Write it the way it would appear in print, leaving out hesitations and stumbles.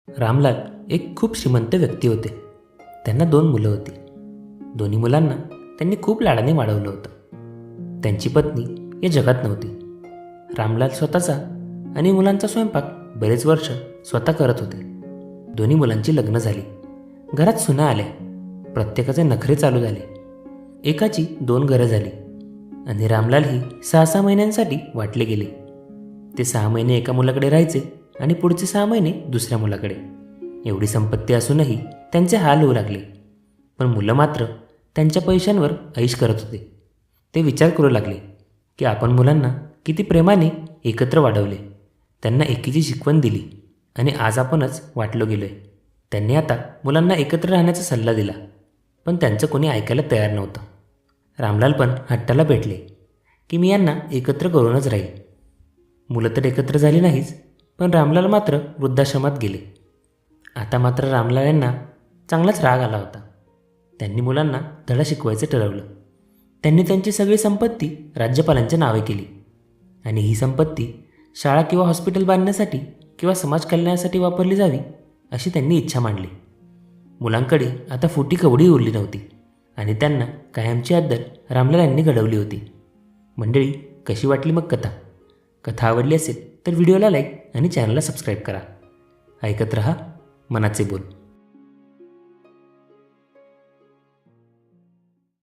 रामलाल एक खूप श्रीमंत व्यक्ती होते. त्यांना 2 मुलं होती. दोन्ही मुलांना त्यांनी खूप लाडाने वाढवलं होतं. त्यांची पत्नी या जगात नव्हती. रामलाल स्वतःचा आणि मुलांचा स्वयंपाक बरेच वर्ष स्वतः करत होते. दोन्ही मुलांची लग्न झाली. घरात सुना आल्या. प्रत्येकाचे नखरे चालू झाले. एकाची 2 घरं झाली आणि रामलालही 6-6 महिन्यांसाठी वाटले गेले. ते 6 महिने एका मुलाकडे राहायचे आणि पुढचे 6 महिने दुसऱ्या मुलाकडे. एवढी संपत्ती असूनही त्यांचे हाल होऊ लागले. पण मुलं मात्र त्यांच्या पैशांवर ऐश करत होते. ते विचार करू लागले की आपण मुलांना किती प्रेमाने एकत्र वाढवले, त्यांना एकीची शिकवण दिली आणि आज आपणच वाटलो गेलोय. त्यांनी आता मुलांना एकत्र राहण्याचा सल्ला दिला, पण त्यांचं कोणी ऐकायला तयार नव्हतं. रामलाल पण हट्टाला पेटले की मी यांना एकत्र करूनच राहील. मुलं तर एकत्र झाली नाहीच, पण रामलाल मात्र वृद्धाश्रमात गेले. आता मात्र रामलाल यांना चांगलाच राग आला होता. त्यांनी मुलांना धडा शिकवायचं ठरवलं. त्यांनी त्यांची सगळी संपत्ती राज्यपालांच्या नावे केली आणि ही संपत्ती शाळा किंवा हॉस्पिटल बांधण्यासाठी किंवा समाज कल्याणासाठी वापरली जावी अशी त्यांनी इच्छा मांडली. मुलांकडे आता फुटी कवडी उरली नव्हती आणि त्यांना कायमची अद्दल रामलाल यांनी घडवली होती. मंडळी, कशी वाटली मग कथा? कथा आवडली असेल तर व्हिडिओला लाईक आणि चॅनलला सबस्क्राईब करा. ऐकत रहा मनाचे बोल.